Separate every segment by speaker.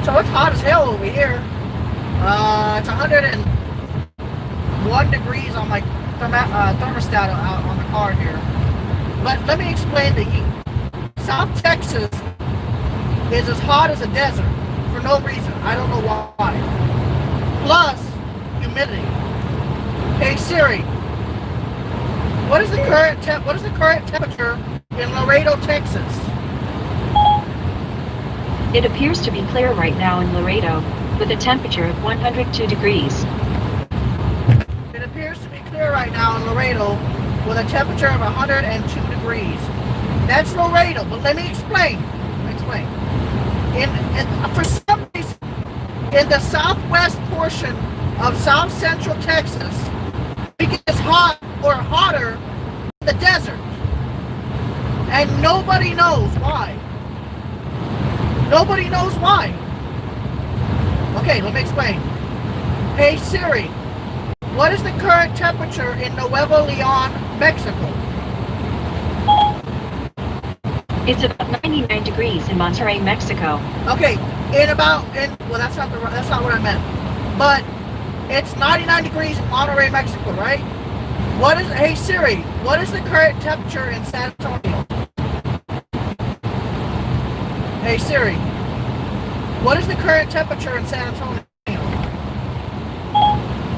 Speaker 1: So it's hot as hell over here. It's 101 degrees on my thermostat out on the car here. But let me explain the heat. South Texas is as hot as a desert for no reason. I don't know why. Plus humidity. Hey Siri, what is the current temperature in Laredo, Texas?
Speaker 2: It appears to be clear right now in Laredo, with a temperature of 102 degrees.
Speaker 1: It appears to be clear right now in Laredo with a temperature of 102 degrees. That's Laredo, but let me explain. For some reason, in the southwest portion of south central Texas, it gets hot or hotter than the desert. And nobody knows why. Nobody knows why. Okay, let me explain. Hey Siri, what is the current temperature in Nuevo Leon, Mexico?
Speaker 2: It's about 99 degrees in Monterrey, Mexico.
Speaker 1: Okay, well that's not what I meant. But it's 99 degrees in Monterrey, Mexico, right? Hey Siri, what is the current temperature in San Antonio? Hey Siri, what is the current temperature in San Antonio?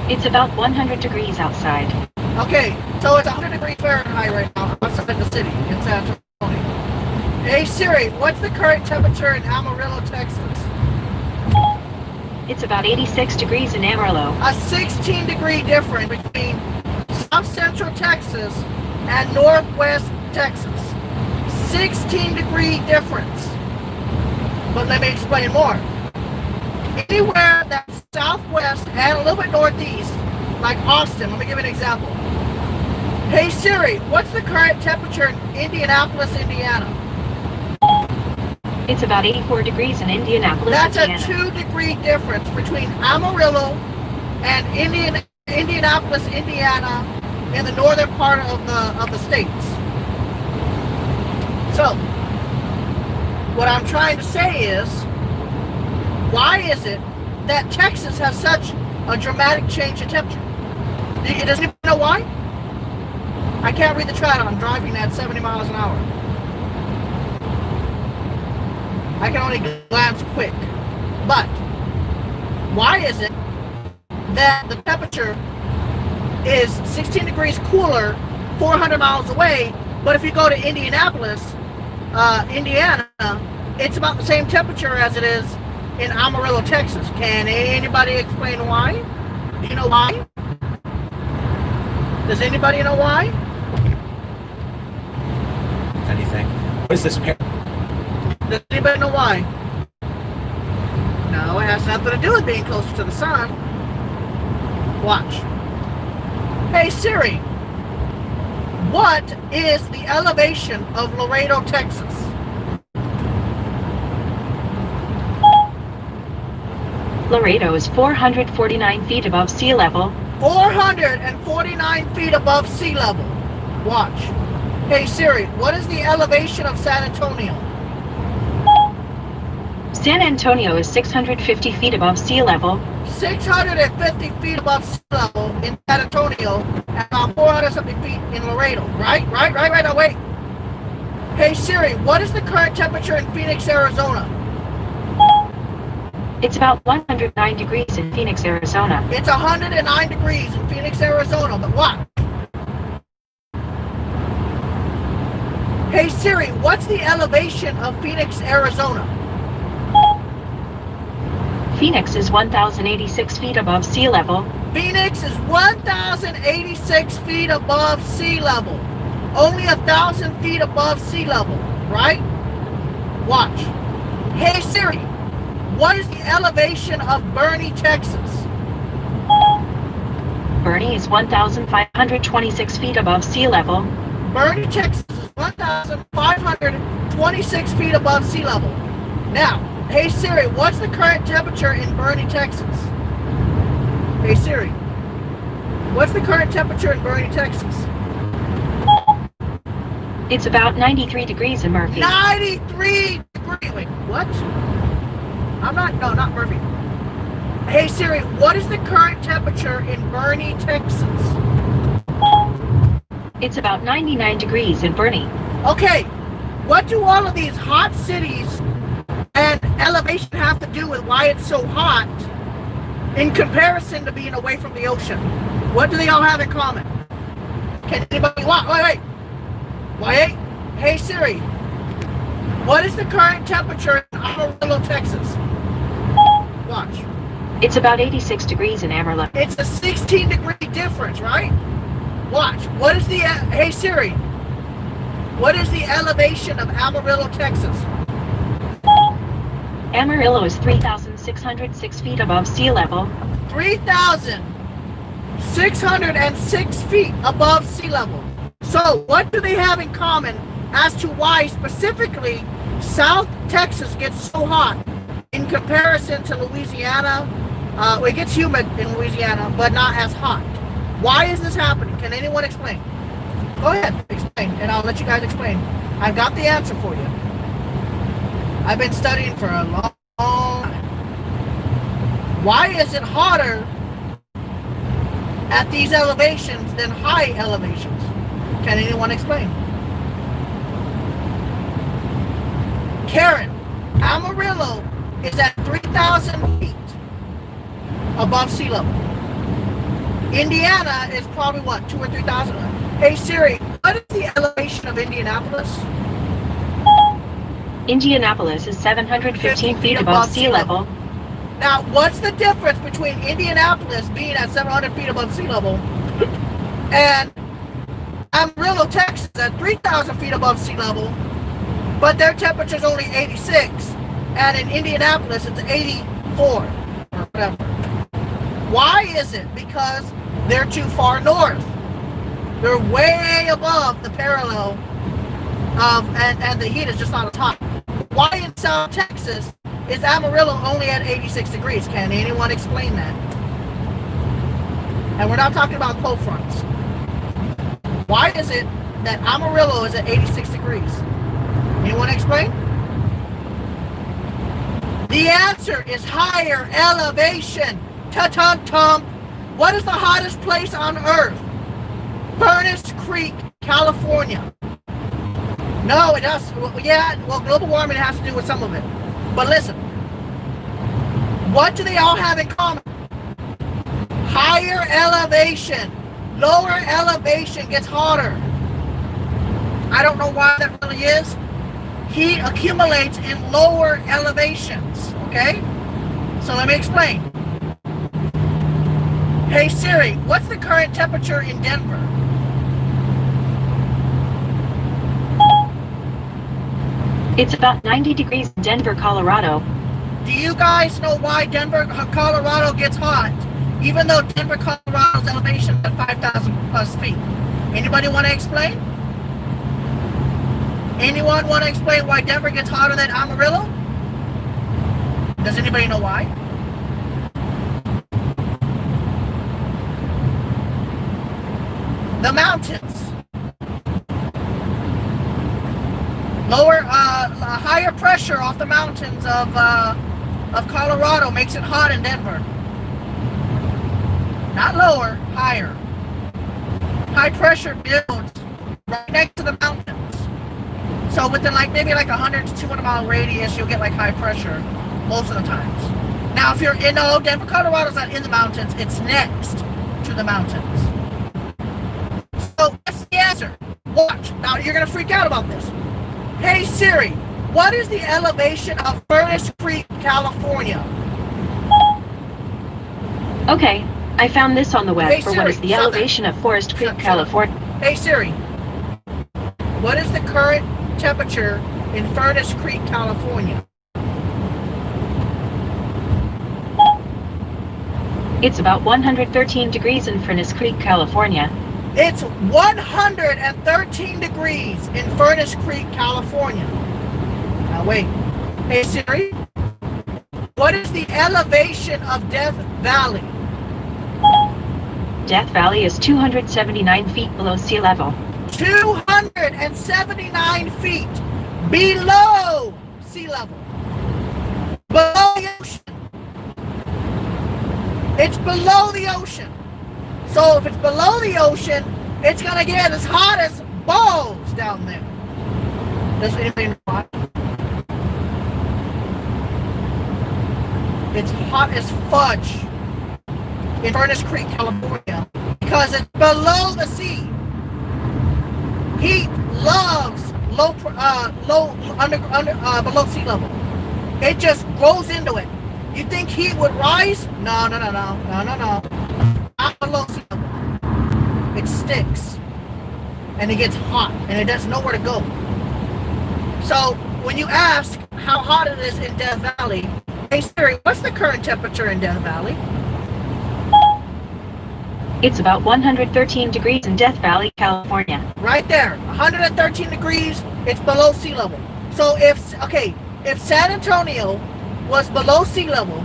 Speaker 2: It's about 100 degrees outside.
Speaker 1: Okay, so it's 100 degrees Fahrenheit right now outside the city in San Antonio. Hey Siri, what's the current temperature in Amarillo, Texas?
Speaker 2: It's about 86 degrees in Amarillo.
Speaker 1: A 16-degree difference between South Central Texas and Northwest Texas. 16-degree difference. But let me explain more. Anywhere that's southwest and a little bit northeast, like Austin, let me give you an example. Hey Siri, what's the current temperature in Indianapolis, Indiana?
Speaker 2: It's about 84 degrees in Indianapolis,
Speaker 1: That's
Speaker 2: Indiana.
Speaker 1: a 2-degree difference between Amarillo and Indianapolis, Indiana, in the northern part of the states. So, what I'm trying to say is, why is it that Texas has such a dramatic change in temperature? Does anybody know why? I can't read the chart. I'm driving at 70 miles an hour. I can only glance quick. But why is it that the temperature is 16 degrees cooler 400 miles away, but if you go to Indianapolis, Indiana, it's about the same temperature as it is in Amarillo, Texas? Can anybody explain why? Do you know why? Does anybody know why?
Speaker 3: Anything? What is this?
Speaker 1: Does anybody know why? No, it has nothing to do with being closer to the sun. Watch. Hey Siri, what is the elevation of Laredo, Texas?
Speaker 2: Laredo is 449 feet above sea level.
Speaker 1: 449 feet above sea level. Watch. Hey Siri, what is the elevation of San Antonio?
Speaker 2: San Antonio is 650 feet above sea level.
Speaker 1: 650 feet above sea level in San Antonio, and about 470 feet in Laredo. Right? Now wait. Hey Siri, what is the current temperature in Phoenix, Arizona?
Speaker 2: It's about 109 degrees in Phoenix, Arizona.
Speaker 1: It's 109 degrees in Phoenix, Arizona, but what? Hey Siri, what's the elevation of Phoenix, Arizona?
Speaker 2: Phoenix is 1,086 feet above sea level.
Speaker 1: Phoenix is 1,086 feet above sea level. Only 1,000 feet above sea level, right? Watch. Hey Siri, what is the elevation of Boerne, Texas?
Speaker 2: Boerne is 1,526 feet above sea level.
Speaker 1: Boerne, Texas is 1,526 feet above sea level. Now, hey Siri, what's the current temperature in Boerne, Texas? Hey Siri, what's the current temperature in Boerne, Texas?
Speaker 2: It's about 93 degrees in Murphy.
Speaker 1: 93 degrees. Wait, what? No, not Murphy. Hey Siri, what is the current temperature in Bernie, Texas?
Speaker 2: It's about 99 degrees in Bernie.
Speaker 1: Okay, what do all of these hot cities and elevation have to do with why it's so hot in comparison to being away from the ocean? What do they all have in common? Can anybody wait? Hey Siri, what is the current temperature in Amarillo, Texas? Watch.
Speaker 2: It's about 86 degrees in Amarillo.
Speaker 1: It's a 16-degree difference, right? Watch. What is the hey Siri? What is the elevation of Amarillo, Texas?
Speaker 2: Amarillo is 3,606 feet above sea level.
Speaker 1: 3,606 feet above sea level. So, what do they have in common as to why specifically South Texas gets so hot in comparison to Louisiana? It gets humid in Louisiana, but not as hot. Why is this happening? Can anyone explain? Go ahead, explain, and I'll let you guys explain. I've got the answer for you. I've been studying for a long time. Why is it hotter at these elevations than high elevations? Can anyone explain? Karen, Amarillo is at 3,000 feet above sea level. Indiana is probably what, 2,000 or 3,000? Hey Siri, what is the elevation of Indianapolis?
Speaker 2: Indianapolis is 715 feet above sea level.
Speaker 1: Now, what's the difference between Indianapolis being at 700 feet above sea level and Amarillo, Texas at 3,000 feet above sea level, but their temperature is only 86, and in Indianapolis it's 84 or whatever? Why is it? Because they're too far north. They're way above the parallel of, and the heat is just not as hot. Why in South Texas is Amarillo only at 86 degrees? Can anyone explain that? And we're not talking about cold fronts. Why is it that Amarillo is at 86 degrees? Anyone explain? The answer is higher elevation. Ta-tum-tum. What is the hottest place on Earth? Furnace Creek, California. No, it does. Well, global warming has to do with some of it. But listen, what do they all have in common? Higher elevation. Lower elevation gets hotter. I don't know why that really is. Heat accumulates in lower elevations. Okay? So let me explain. Hey Siri, what's the current temperature in Denver?
Speaker 2: It's about 90 degrees in Denver, Colorado.
Speaker 1: Do you guys know why Denver, Colorado gets hot, even though Denver, Colorado's elevation is at 5,000 plus feet? Anybody want to explain? Anyone want to explain why Denver gets hotter than Amarillo? Does anybody know why? The mountains. Higher pressure off the mountains of Colorado makes it hot in Denver. Not lower, higher. High pressure builds right next to the mountains. So within maybe 100 to 200 mile radius, you'll get high pressure most of the times. Now, if you're Denver, Colorado's not in the mountains, it's next to the mountains. So that's the answer. Watch. Now you're gonna freak out about this. Hey Siri, what is the elevation of Furnace Creek, California?
Speaker 2: Okay, I found this on the web
Speaker 1: Hey,
Speaker 2: for
Speaker 1: Siri,
Speaker 2: what is the
Speaker 1: stop
Speaker 2: elevation of Forest Creek,
Speaker 1: Shut up.
Speaker 2: California.
Speaker 1: Hey Siri, what is the current temperature in Furnace Creek, California?
Speaker 2: It's about 113 degrees in Furnace Creek, California.
Speaker 1: It's 113 degrees in Furnace Creek, California. Now wait. Hey Siri, what is the elevation of Death Valley?
Speaker 2: Death Valley is 279 feet below sea level.
Speaker 1: 279 feet below sea level. below the ocean. It's below the ocean. So if it's below the ocean, it's gonna get as hot as balls down there. Does anybody know why? It's hot as fudge in Furnace Creek, California, because it's below the sea. Heat loves below sea level. It just goes into it. You think heat would rise? No. Not below sea level. It sticks, and it gets hot, and it has nowhere to go. So when you ask how hot it is in Death Valley, hey Siri, what's the current temperature in Death Valley?
Speaker 2: It's about 113 degrees in Death Valley, California.
Speaker 1: Right there, 113 degrees, it's below sea level. So if San Antonio was below sea level,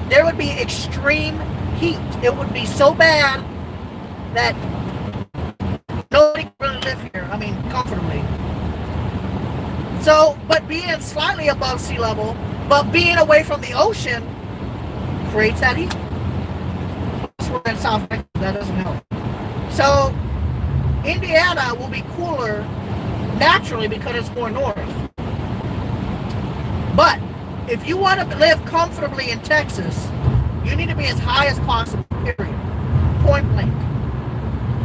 Speaker 1: there would be extreme heat. It would be so bad that nobody could really live here, comfortably. So, but being slightly above sea level, but being away from the ocean, creates that heat. We're in South Texas, that doesn't help. So, Indiana will be cooler naturally because it's more north. But if you want to live comfortably in Texas, you need to be as high as possible, period. Point blank.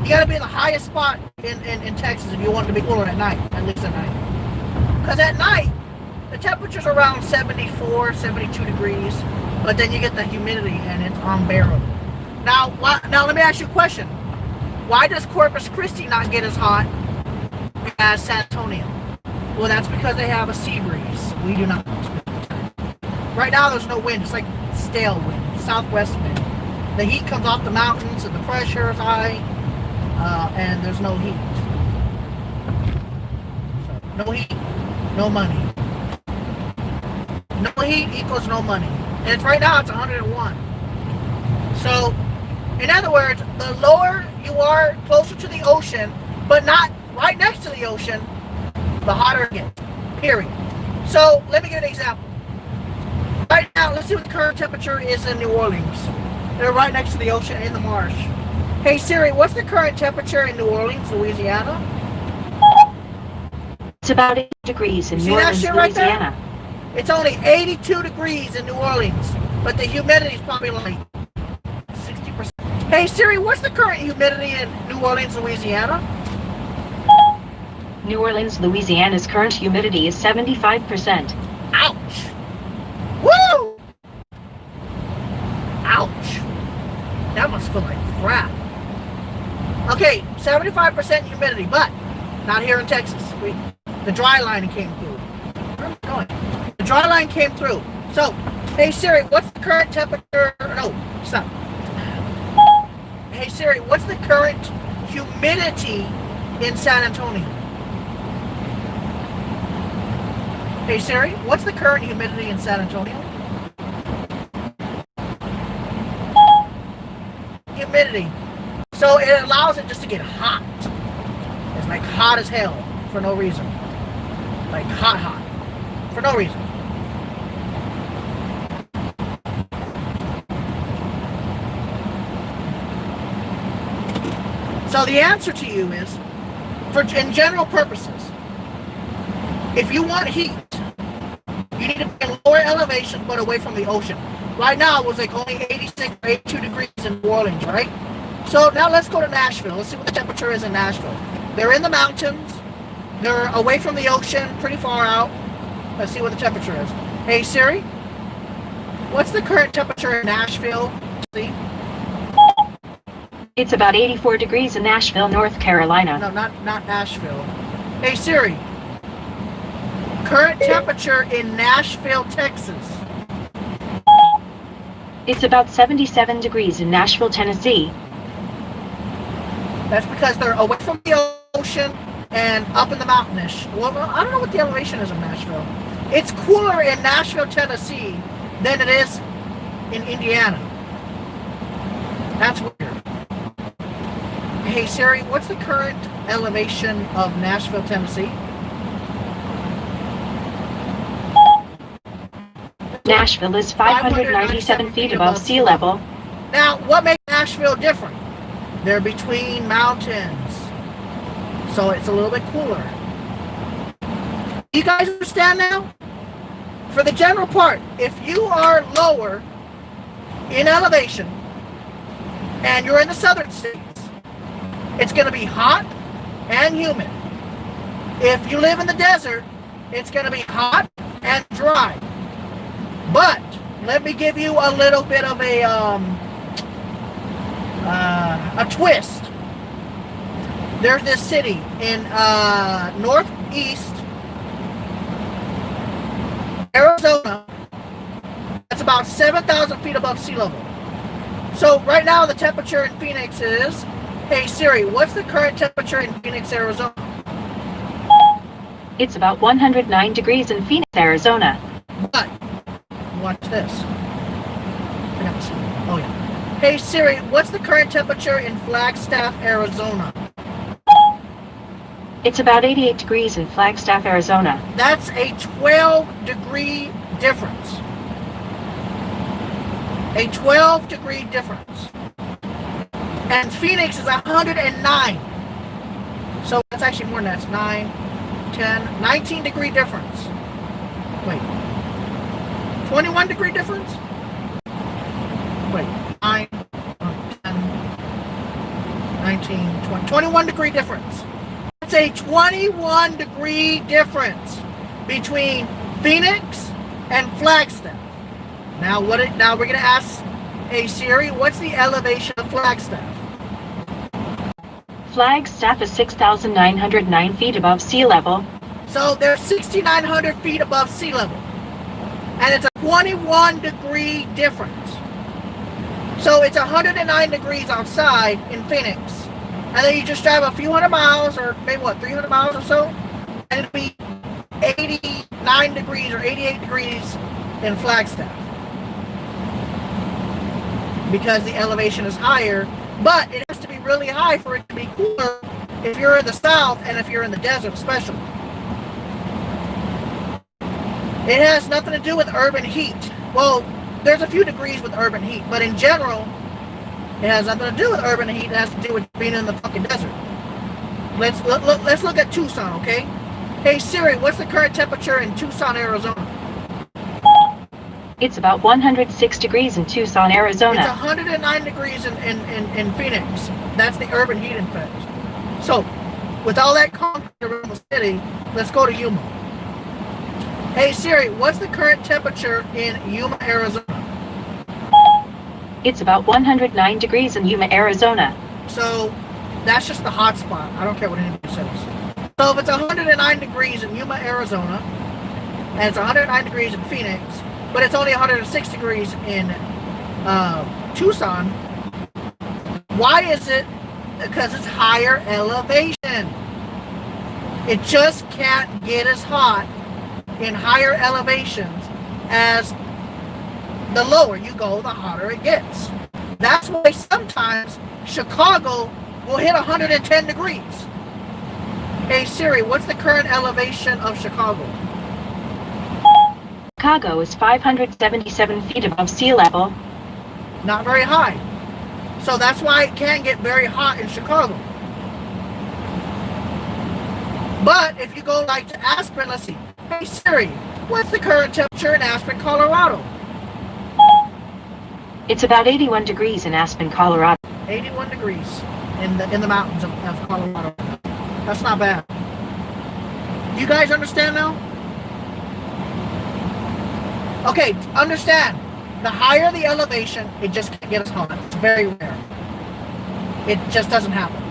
Speaker 1: You got to be in the highest spot in Texas if you want to be cooler at night, at least at night. Because at night, the temperature's around 74, 72 degrees, but then you get the humidity and it's unbearable. Now let me ask you a question. Why does Corpus Christi not get as hot as San Antonio? Well, that's because they have a sea breeze. We do not. Right now, there's no wind. It's like stale wind, southwest wind. The heat comes off the mountains and the pressure is high, and there's no heat. So, no heat, no money. No heat equals no money. And it's right now, it's 101. So, in other words, the lower you are closer to the ocean, but not right next to the ocean, the hotter it gets, period. So, let me give an example. Right now, let's see what the current temperature is in New Orleans. They're right next to the ocean in the marsh. Hey Siri, what's the current temperature in New Orleans, Louisiana?
Speaker 2: It's about 80 degrees in New Orleans,
Speaker 1: right
Speaker 2: Louisiana.
Speaker 1: There? It's only 82 degrees in New Orleans, but the humidity is probably like 60%. Hey Siri, what's the current humidity in New Orleans, Louisiana?
Speaker 2: New Orleans, Louisiana's current humidity is 75%.
Speaker 1: Ouch! Woo! Ouch! That must feel like crap. Okay, 75% humidity, but not here in Texas. The dry line came through. Where am I going? The dry line came through. So, hey Siri, what's the current temperature? No, stop. Hey Siri, what's the current humidity in San Antonio? Hey Siri, what's the current humidity in San Antonio? Humidity. So it allows it just to get hot. It's like hot as hell for no reason. Like hot. For no reason. So the answer to you is, in general purposes, if you want heat, you need to be in lower elevations but away from the ocean. Right now it was like only 86 or 82 degrees in New Orleans, right? So now let's go to Nashville. Let's see what the temperature is in Nashville. They're in the mountains. They're away from the ocean, pretty far out. Let's see what the temperature is. Hey Siri, what's the current temperature in Nashville? See?
Speaker 2: It's about 84 degrees in Nashville, North Carolina.
Speaker 1: No, not Nashville. Hey Siri, current temperature in Nashville, Texas.
Speaker 2: It's about 77 degrees in Nashville, Tennessee.
Speaker 1: That's because they're away from the ocean and up in the mountainish. Well, I don't know what the elevation is in Nashville. It's cooler in Nashville, Tennessee than it is in Indiana. That's weird. Hey Siri, what's the current elevation of Nashville, Tennessee?
Speaker 2: Nashville is 597 feet above sea level.
Speaker 1: Now, what makes Nashville different? They're between mountains, so it's a little bit cooler. You guys understand now? For the general part, if you are lower in elevation and you're in the southern states, it's going to be hot and humid. If you live in the desert, it's going to be hot and dry. But let me give you a little bit of a twist. There's this city in northeast Arizona that's about 7,000 feet above sea level. So right now the temperature in Phoenix is, hey Siri, what's the current temperature in Phoenix, Arizona?
Speaker 2: It's about 109 degrees in Phoenix, Arizona.
Speaker 1: But, watch this. Oh yeah. Hey Siri, what's the current temperature in Flagstaff, Arizona?
Speaker 2: It's about 88 degrees in Flagstaff, Arizona.
Speaker 1: That's a 12-degree difference. A 12-degree difference. And Phoenix is 109. So that's actually more than that. It's 9, 10, 19-degree difference. Wait. 21-degree difference? Wait. 9, 10, 19, 20. 21-degree difference. It's a 21-degree difference between Phoenix and Flagstaff. Now we're gonna ask, hey Siri, what's the elevation of Flagstaff?
Speaker 2: Flagstaff is 6,909 feet above sea level.
Speaker 1: So they're 6,900 feet above sea level. And it's a 21-degree difference. So it's 109 degrees outside in Phoenix. And then you just drive a few hundred miles, or maybe 300 miles or so, and it'll be 89 degrees or 88 degrees in Flagstaff. Because the elevation is higher, but it has to be really high for it to be cooler if you're in the south and if you're in the desert especially. It has nothing to do with urban heat. Well, there's a few degrees with urban heat, but in general, it has nothing to do with urban heat. It has to do with being in the fucking desert. Let's look at Tucson, okay? Hey Siri, what's the current temperature in Tucson, Arizona?
Speaker 2: It's about 106 degrees in Tucson, Arizona.
Speaker 1: It's 109 degrees in Phoenix. That's the urban heat effect. So, with all that concrete around the city, let's go to Yuma. Hey Siri, what's the current temperature in Yuma, Arizona?
Speaker 2: It's about 109 degrees in Yuma, Arizona.
Speaker 1: So, that's just the hot spot. I don't care what anybody says. So, if it's 109 degrees in Yuma, Arizona, and it's 109 degrees in Phoenix, but it's only 106 degrees in Tucson, why is it? Because it's higher elevation. It just can't get as hot in higher elevations as the lower you go, the hotter it gets. That's why sometimes Chicago will hit 110 degrees. Hey Siri, what's the current elevation of Chicago?
Speaker 2: Chicago is 577 feet above sea level.
Speaker 1: Not very high. So that's why it can get very hot in Chicago. But if you go like to Aspen, let's see. Hey Siri, what's the current temperature in Aspen, Colorado?
Speaker 2: It's about 81 degrees in Aspen, Colorado.
Speaker 1: 81 degrees in the mountains of Colorado. That's not bad. You guys understand now? Okay, understand. The higher the elevation, it just can't get as hot. It's very rare. It just doesn't happen.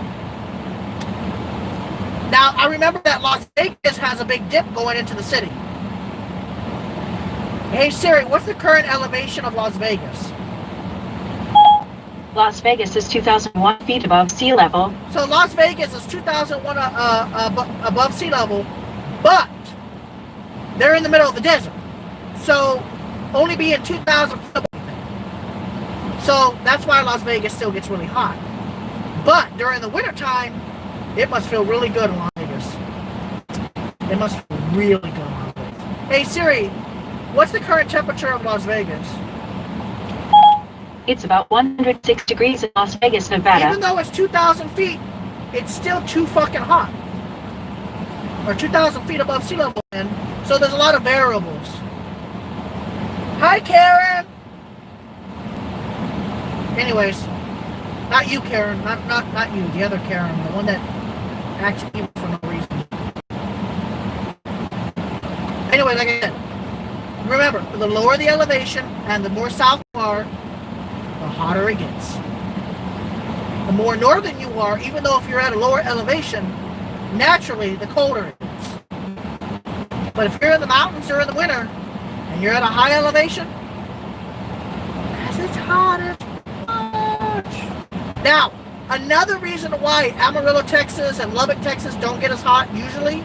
Speaker 1: Now, I remember that Las Vegas has a big dip going into the city. Hey Siri, what's the current elevation of Las Vegas?
Speaker 2: Las Vegas is 2,001 feet above sea level.
Speaker 1: So Las Vegas is 2,001 above sea level, but they're in the middle of the desert. So only being 2,000 feet above. So that's why Las Vegas still gets really hot. But during the wintertime, it must feel really good in Las Vegas. It must feel really good in Las Vegas. Hey Siri, what's the current temperature of Las Vegas?
Speaker 2: It's about 106 degrees in Las Vegas,
Speaker 1: Even
Speaker 2: Nevada.
Speaker 1: though it's 2,000 feet, it's still too fucking hot. Or 2,000 feet above sea level, and so there's a lot of variables. Hi, Karen. Anyways, not you, Karen. Not you. The other Karen, the one that acts evil for no reason. Anyway, like I said, remember, the lower the elevation and the more south you are, the hotter it gets. The more northern you are, even though if you're at a lower elevation, naturally the colder it gets. But if you're in the mountains during the winter and you're at a high elevation, it's hot as fuck. Now, another reason why Amarillo, Texas and Lubbock, Texas don't get as hot usually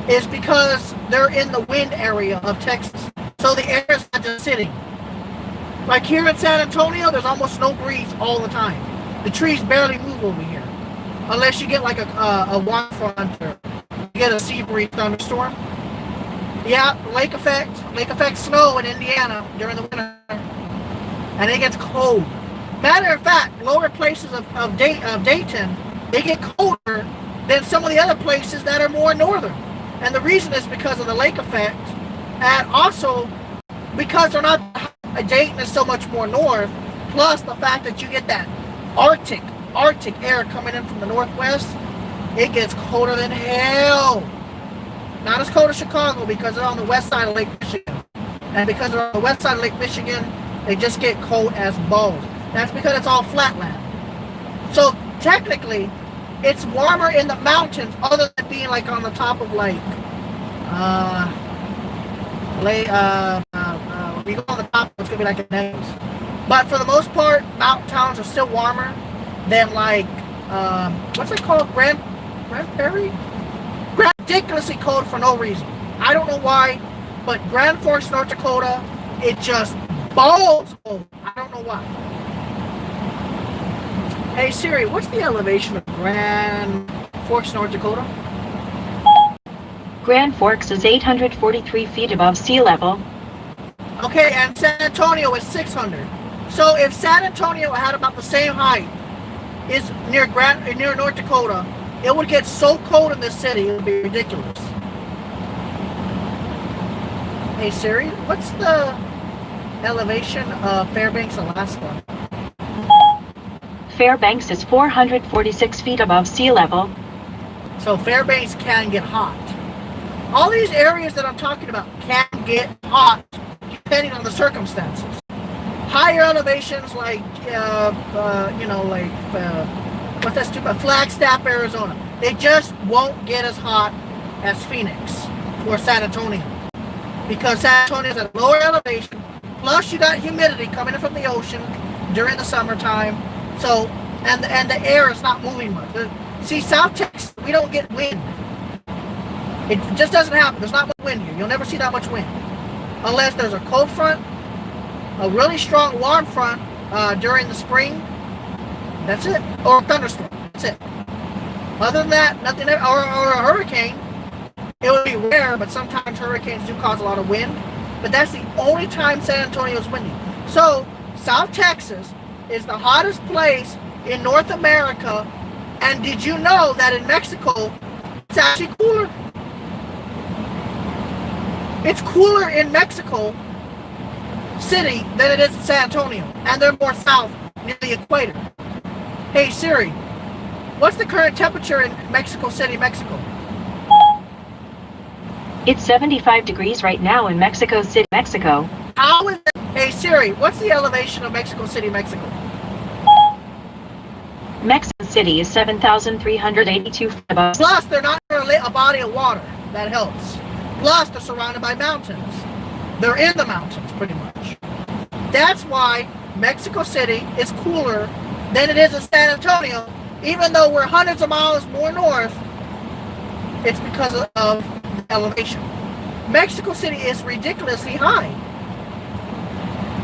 Speaker 1: is because they're in the wind area of Texas. So the air is not just sitting. Like here in San Antonio, there's almost no breeze all the time. The trees barely move over here. Unless you get like a warm front or you get a sea breeze thunderstorm. Yeah, lake effect snow in Indiana during the winter. And it gets cold. Matter of fact, lower places of Dayton, they get colder than some of the other places that are more northern. And the reason is because of the lake effect, and also because they're not, Dayton is so much more north, plus the fact that you get that Arctic air coming in from the northwest, it gets colder than hell. Not as cold as Chicago because they're on the west side of Lake Michigan. And because they're on the west side of Lake Michigan, they just get cold as balls. That's because it's all flatland. So technically, it's warmer in the mountains other than being like on the top of like, when you go on the top, it's gonna be like a nose. But for the most part, mountain towns are still warmer than like, what's it called? Grand Prairie? Ridiculously cold for no reason. I don't know why, but Grand Forks, North Dakota, it just balls cold. I don't know why. Hey Siri, what's the elevation of Grand Forks, North Dakota?
Speaker 2: Grand Forks is 843 feet above sea level.
Speaker 1: Okay, and San Antonio is 600. So if San Antonio had about the same height, is near North Dakota, it would get so cold in this city, it would be ridiculous. Hey Siri, what's the elevation of Fairbanks, Alaska?
Speaker 2: Fairbanks is 446 feet above sea level.
Speaker 1: So Fairbanks can get hot. All these areas that I'm talking about can get hot, depending on the circumstances. Higher elevations like, what's that stupid, Flagstaff, Arizona. They just won't get as hot as Phoenix or San Antonio. Because San Antonio is at a lower elevation, plus you got humidity coming in from the ocean during the summertime. So, and the air is not moving much. See, South Texas, we don't get wind. It just doesn't happen. There's not much wind here. You'll never see that much wind. Unless there's a cold front, a really strong warm front during the spring. That's it. Or a thunderstorm. That's it. Other than that, nothing. Or a hurricane. It would be rare, but sometimes hurricanes do cause a lot of wind. But that's the only time San Antonio is windy. So, South Texas is the hottest place in North America. And did you know that in Mexico, it's actually cooler? It's cooler in Mexico City than it is in San Antonio. And they're more south, near the equator. Hey Siri, what's the current temperature in Mexico City, Mexico?
Speaker 2: It's 75 degrees right now in Mexico City, Mexico.
Speaker 1: How is it? Hey Siri, what's the elevation of Mexico City, Mexico?
Speaker 2: Mexico City is 7,382 feet above.
Speaker 1: Plus, they're not near a body of water. That helps. Plus, they're surrounded by mountains. They're in the mountains, pretty much. That's why Mexico City is cooler than it is in San Antonio. Even though we're hundreds of miles more north, it's because of elevation. Mexico City is ridiculously high.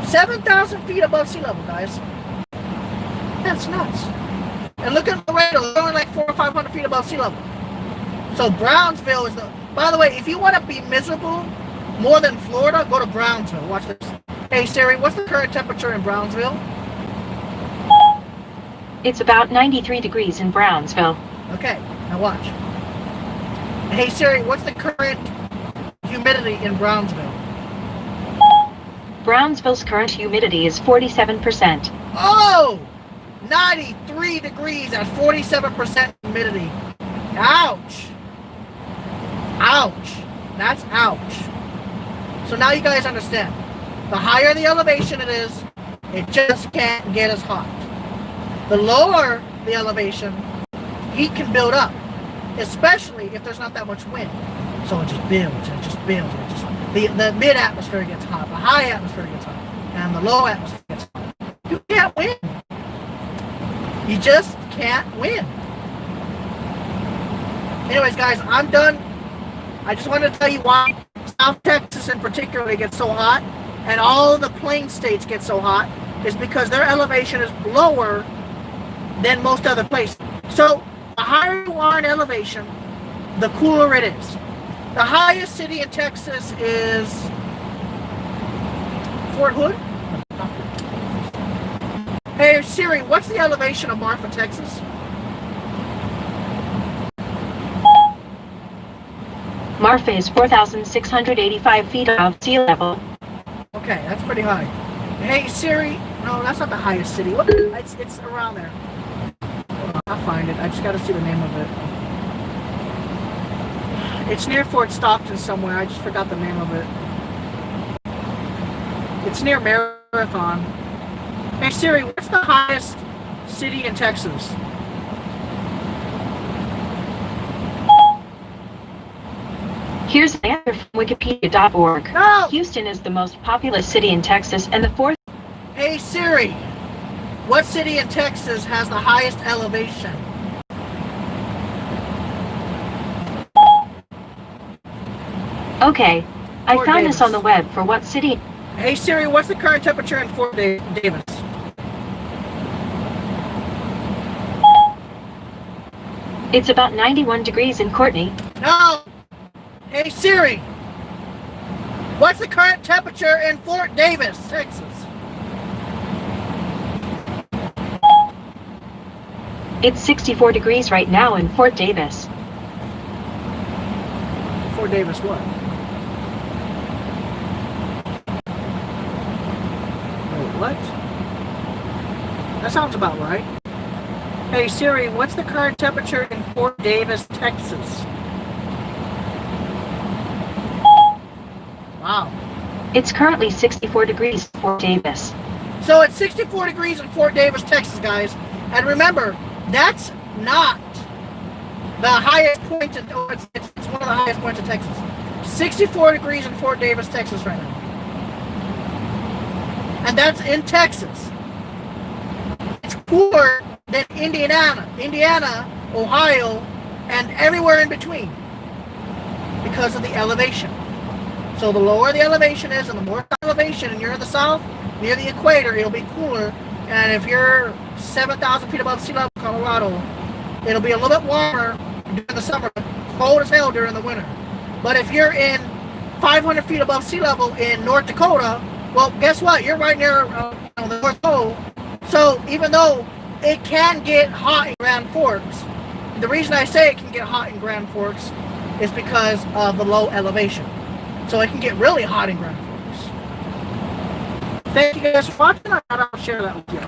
Speaker 1: 7,000 feet above sea level, guys. That's nuts. And look at Laredo, they're only like 400 or 500 feet above sea level. So Brownsville is the... By the way, if you want to be miserable more than Florida, go to Brownsville. Watch this. Hey Siri, what's the current temperature in Brownsville?
Speaker 2: It's about 93 degrees in Brownsville.
Speaker 1: Okay, now watch. Hey Siri, what's the current humidity in Brownsville?
Speaker 2: Brownsville's current humidity is 47%.
Speaker 1: Oh! 93 degrees at 47% humidity. Ouch. Ouch. That's ouch. So now you guys understand. The higher the elevation it is, it just can't get as hot. The lower the elevation, heat can build up, especially if there's not that much wind. So it just builds and it just builds. And it just, the mid-atmosphere gets hot, the high atmosphere gets hot, and the low atmosphere gets hot. You can't win. You just can't win. Anyways, guys, I'm done. I just wanted to tell you why South Texas in particular gets so hot, and all the plain states get so hot, is because their elevation is lower than most other places. So the higher you are in elevation, the cooler it is. The highest city in Texas is Fort Hood. Hey Siri, what's the elevation of Marfa, Texas?
Speaker 2: Marfa is 4,685 feet above sea level.
Speaker 1: Okay, that's pretty high. Hey Siri, no, that's not the highest city. What? It's around there. Hold on, I'll find it. I just got to see the name of it. It's near Fort Stockton somewhere. I just forgot the name of it. It's near Marathon. Hey Siri, what's the highest city in Texas?
Speaker 2: Here's an answer from Wikipedia.org.
Speaker 1: No!
Speaker 2: Houston is the most populous city in Texas and the fourth.
Speaker 1: Hey Siri, what city in Texas has the highest elevation?
Speaker 2: Okay, I
Speaker 1: Fort
Speaker 2: found
Speaker 1: Davis.
Speaker 2: this on the web for what city?
Speaker 1: Hey Siri, what's the current temperature in Fort Davis?
Speaker 2: It's about 91 degrees in Courtney.
Speaker 1: No! Hey Siri, what's the current temperature in Fort Davis, Texas?
Speaker 2: It's 64 degrees right now in Fort Davis.
Speaker 1: Fort Davis what? Wait, what? That sounds about right. Hey Siri, what's the current temperature in Fort Davis, Texas? Wow.
Speaker 2: It's currently 64 degrees in Fort Davis.
Speaker 1: So it's 64 degrees in Fort Davis, Texas, guys. And remember, that's not the highest point in, it's one of the highest points in Texas. 64 degrees in Fort Davis, Texas right now. And that's in Texas. It's cooler than Indiana, Ohio, and everywhere in between because of the elevation. So the lower the elevation is and the more elevation and you're in the south, near the equator, it'll be cooler. And if you're 7,000 feet above sea level, Colorado, it'll be a little bit warmer during the summer, cold as hell during the winter. But if you're in 500 feet above sea level in North Dakota, well, guess what? You're right near the North Pole. So even though it can get hot in Grand Forks, the reason I say it can get hot in Grand Forks is because of the low elevation. So it can get really hot in Grand Forks. Thank you guys for watching. I'll share that with you.